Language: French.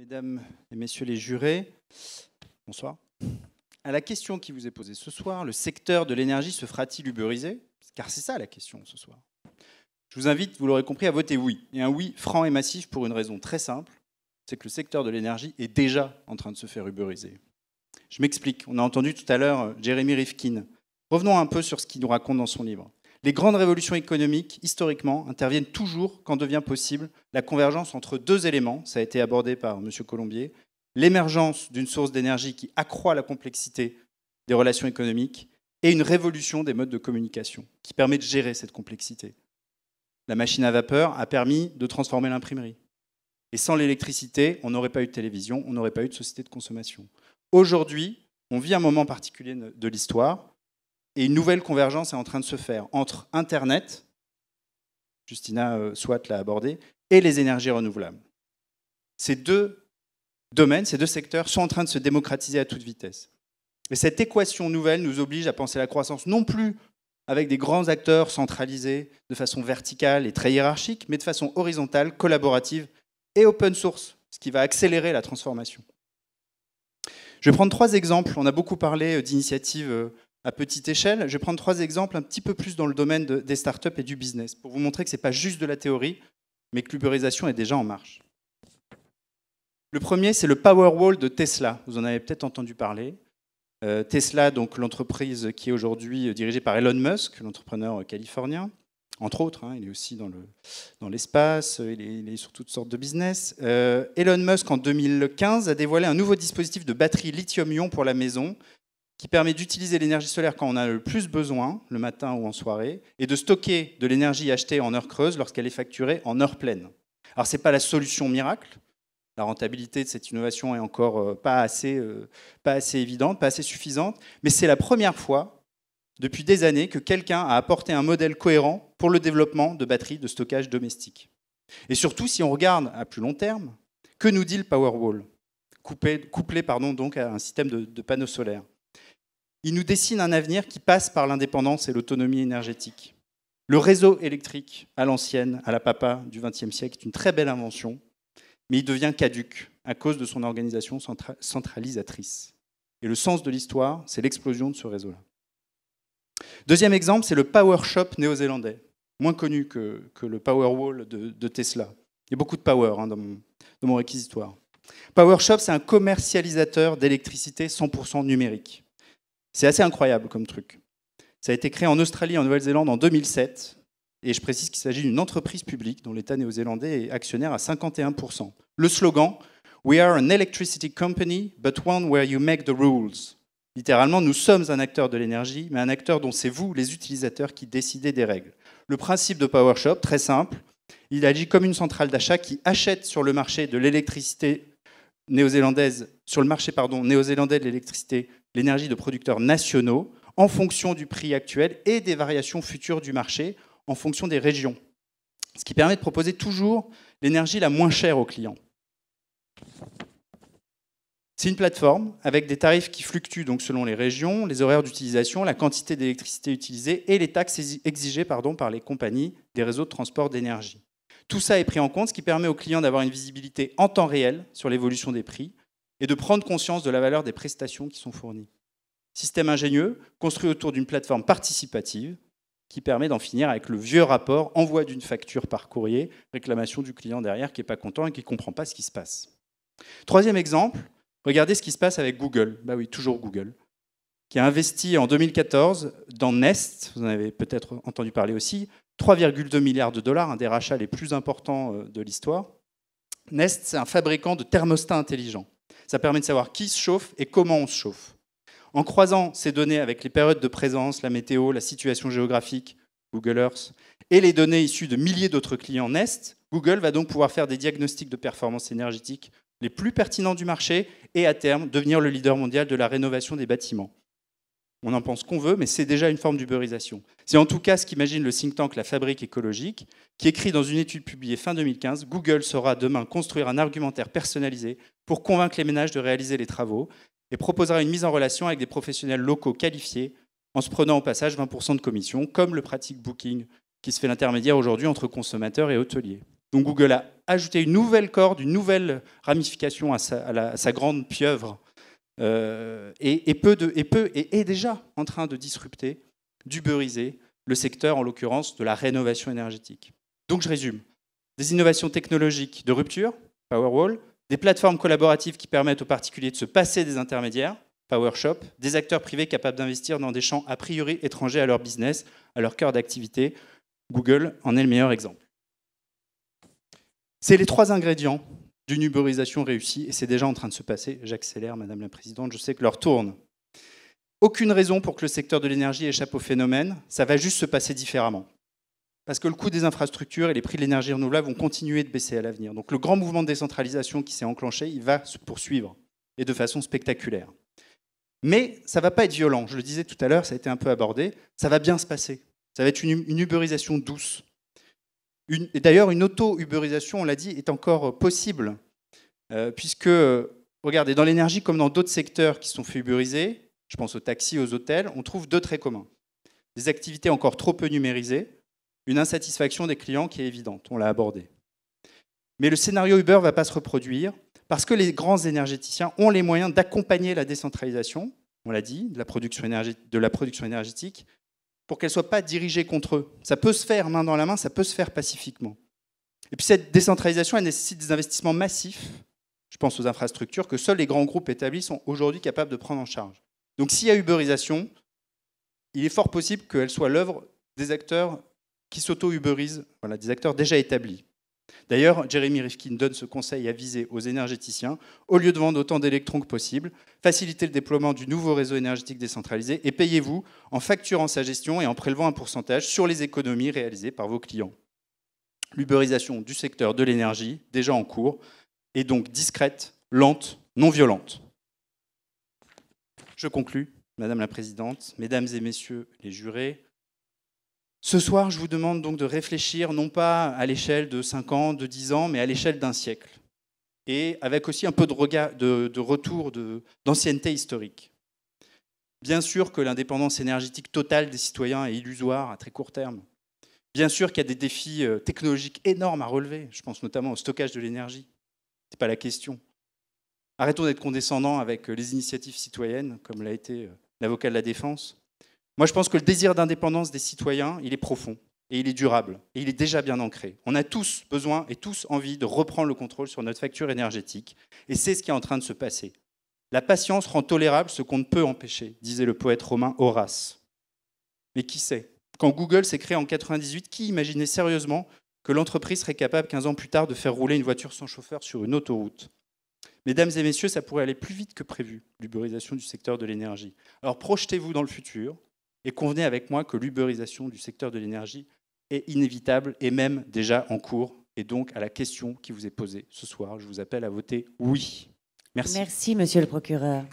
Mesdames et messieurs les jurés, bonsoir. À la question qui vous est posée ce soir, le secteur de l'énergie se fera-t-il uberiser? Car c'est ça la question ce soir. Je vous invite, vous l'aurez compris, à voter oui. Et un oui franc et massif pour une raison très simple, c'est que le secteur de l'énergie est déjà en train de se faire uberiser. Je m'explique. On a entendu tout à l'heure Jeremy Rifkin. Revenons un peu sur ce qu'il nous raconte dans son livre. Les grandes révolutions économiques, historiquement, interviennent toujours quand devient possible la convergence entre deux éléments, ça a été abordé par M. Colombier, l'émergence d'une source d'énergie qui accroît la complexité des relations économiques et une révolution des modes de communication qui permet de gérer cette complexité. La machine à vapeur a permis de transformer l'imprimerie. Et sans l'électricité, on n'aurait pas eu de télévision, on n'aurait pas eu de société de consommation. Aujourd'hui, on vit un moment particulier de l'histoire et une nouvelle convergence est en train de se faire entre Internet, Justina Swat l'a abordé, et les énergies renouvelables. Ces deux domaines, ces deux secteurs sont en train de se démocratiser à toute vitesse. Et cette équation nouvelle nous oblige à penser la croissance non plus avec des grands acteurs centralisés de façon verticale et très hiérarchique, mais de façon horizontale, collaborative et open source, ce qui va accélérer la transformation. Je vais prendre 3 exemples. On a beaucoup parlé d'initiatives à petite échelle. Je vais prendre 3 exemples un petit peu plus dans le domaine des startups et du business, pour vous montrer que ce n'est pas juste de la théorie, mais que l'uberisation est déjà en marche. Le premier, c'est le Powerwall de Tesla. Vous en avez peut-être entendu parler. Tesla, donc l'entreprise qui est aujourd'hui dirigée par Elon Musk, l'entrepreneur californien, entre autres, il est aussi dans l'espace, il est sur toutes sortes de business. Elon Musk, en 2015, a dévoilé un nouveau dispositif de batterie lithium-ion pour la maison qui permet d'utiliser l'énergie solaire quand on a le plus besoin, le matin ou en soirée, et de stocker de l'énergie achetée en heure creuse lorsqu'elle est facturée en heure pleine. Alors, ce n'est pas la solution miracle. La rentabilité de cette innovation est encore pas assez évidente, pas assez suffisante, mais c'est la première fois depuis des années que quelqu'un a apporté un modèle cohérent pour le développement de batteries de stockage domestiques. Et surtout, si on regarde à plus long terme, que nous dit le Powerwall, couplé donc à un système de panneaux solaires? Il nous dessine un avenir qui passe par l'indépendance et l'autonomie énergétique. Le réseau électrique à l'ancienne, à la papa du XXe siècle, est une très belle invention, mais il devient caduc à cause de son organisation centralisatrice. Et le sens de l'histoire, c'est l'explosion de ce réseau-là. Deuxième exemple, c'est le PowerShop néo-zélandais, moins connu que le Powerwall de Tesla. Il y a beaucoup de power dans mon réquisitoire. PowerShop, c'est un commercialisateur d'électricité 100% numérique. C'est assez incroyable comme truc. Ça a été créé en Australie et en Nouvelle-Zélande en 2007. Et je précise qu'il s'agit d'une entreprise publique dont l'État néo-zélandais est actionnaire à 51%. Le slogan « We are an electricity company, but one where you make the rules ». Littéralement, nous sommes un acteur de l'énergie, mais un acteur dont c'est vous, les utilisateurs, qui décidez des règles. Le principe de PowerShop, très simple, il agit comme une centrale d'achat qui achète sur le marché de l'électricité néo-zélandaise, sur le marché néo-zélandais de l'électricité, l'énergie de producteurs nationaux, en fonction du prix actuel et des variations futures du marché, en fonction des régions. Ce qui permet de proposer toujours l'énergie la moins chère aux clients. C'est une plateforme avec des tarifs qui fluctuent donc selon les régions, les horaires d'utilisation, la quantité d'électricité utilisée et les taxes exigées par les compagnies des réseaux de transport d'énergie. Tout ça est pris en compte, ce qui permet aux clients d'avoir une visibilité en temps réel sur l'évolution des prix et de prendre conscience de la valeur des prestations qui sont fournies. Système ingénieux, construit autour d'une plateforme participative qui permet d'en finir avec le vieux rapport envoi d'une facture par courrier, réclamation du client derrière qui n'est pas content et qui ne comprend pas ce qui se passe. Troisième exemple, regardez ce qui se passe avec Google. Bah oui, toujours Google, qui a investi en 2014 dans Nest, vous en avez peut-être entendu parler aussi, 3,2 milliards de dollars, un des rachats les plus importants de l'histoire. Nest, c'est un fabricant de thermostats intelligents. Ça permet de savoir qui se chauffe et comment on se chauffe. En croisant ces données avec les périodes de présence, la météo, la situation géographique, Google Earth, et les données issues de milliers d'autres clients Nest, Google va donc pouvoir faire des diagnostics de performance énergétique les plus pertinents du marché et à terme devenir le leader mondial de la rénovation des bâtiments. On en pense qu'on veut, mais c'est déjà une forme d'uberisation. C'est en tout cas ce qu'imagine le think tank La Fabrique écologique, qui écrit dans une étude publiée fin 2015, Google saura demain construire un argumentaire personnalisé pour convaincre les ménages de réaliser les travaux et proposera une mise en relation avec des professionnels locaux qualifiés en se prenant au passage 20% de commission, comme le pratique Booking, qui se fait l'intermédiaire aujourd'hui entre consommateurs et hôteliers. Donc Google a ajouté une nouvelle corde, une nouvelle ramification à sa grande pieuvre et est déjà en train de disrupter, d'uberiser le secteur, en l'occurrence, de la rénovation énergétique. Donc je résume. Des innovations technologiques de rupture, Powerwall, des plateformes collaboratives qui permettent aux particuliers de se passer des intermédiaires, PowerShop, des acteurs privés capables d'investir dans des champs a priori étrangers à leur business, à leur cœur d'activité. Google en est le meilleur exemple. C'est les 3 ingrédients d'une uberisation réussie, et c'est déjà en train de se passer. J'accélère, Madame la Présidente, je sais que l'heure tourne. Aucune raison pour que le secteur de l'énergie échappe au phénomène, ça va juste se passer différemment. Parce que le coût des infrastructures et les prix de l'énergie renouvelable vont continuer de baisser à l'avenir. Donc le grand mouvement de décentralisation qui s'est enclenché, il va se poursuivre, et de façon spectaculaire. Mais ça ne va pas être violent, je le disais tout à l'heure, ça a été un peu abordé, ça va bien se passer. Ça va être une uberisation douce. Et d'ailleurs, une auto-uberisation, on l'a dit, est encore possible, puisque, regardez, dans l'énergie comme dans d'autres secteurs qui sont fait uberiser, je pense aux taxis, aux hôtels, on trouve 2 traits communs. Des activités encore trop peu numérisées, une insatisfaction des clients qui est évidente, on l'a abordé. Mais le scénario Uber ne va pas se reproduire parce que les grands énergéticiens ont les moyens d'accompagner la décentralisation, on l'a dit, de la production énergétique, pour qu'elle ne soit pas dirigée contre eux. Ça peut se faire main dans la main, ça peut se faire pacifiquement. Et puis cette décentralisation, elle nécessite des investissements massifs, je pense aux infrastructures, que seuls les grands groupes établis sont aujourd'hui capables de prendre en charge. Donc s'il y a uberisation, il est fort possible qu'elle soit l'œuvre des acteurs qui s'auto-uberisent, voilà, des acteurs déjà établis. D'ailleurs, Jeremy Rifkin donne ce conseil avisé aux énergéticiens, au lieu de vendre autant d'électrons que possible, facilitez le déploiement du nouveau réseau énergétique décentralisé et payez-vous en facturant sa gestion et en prélevant un pourcentage sur les économies réalisées par vos clients. L'uberisation du secteur de l'énergie, déjà en cours, est donc discrète, lente, non violente. Je conclus, Madame la Présidente, Mesdames et Messieurs les jurés. Ce soir, je vous demande donc de réfléchir non pas à l'échelle de 5 ans, de 10 ans, mais à l'échelle d'un siècle. Et avec aussi un peu de retour d'ancienneté historique. Bien sûr que l'indépendance énergétique totale des citoyens est illusoire à très court terme. Bien sûr qu'il y a des défis technologiques énormes à relever. Je pense notamment au stockage de l'énergie. Ce n'est pas la question. Arrêtons d'être condescendants avec les initiatives citoyennes, comme l'a été l'avocat de la défense. Moi, je pense que le désir d'indépendance des citoyens, il est profond et il est durable et il est déjà bien ancré. On a tous besoin et tous envie de reprendre le contrôle sur notre facture énergétique et c'est ce qui est en train de se passer. La patience rend tolérable ce qu'on ne peut empêcher, disait le poète romain Horace. Mais qui sait? Quand Google s'est créé en 1998, qui imaginait sérieusement que l'entreprise serait capable 15 ans plus tard de faire rouler une voiture sans chauffeur sur une autoroute? Mesdames et messieurs, ça pourrait aller plus vite que prévu, l'uberisation du secteur de l'énergie. Alors projetez-vous dans le futur et convenez avec moi que l'uberisation du secteur de l'énergie est inévitable et même déjà en cours. Et donc, à la question qui vous est posée ce soir, je vous appelle à voter oui. Merci. Merci, monsieur le procureur.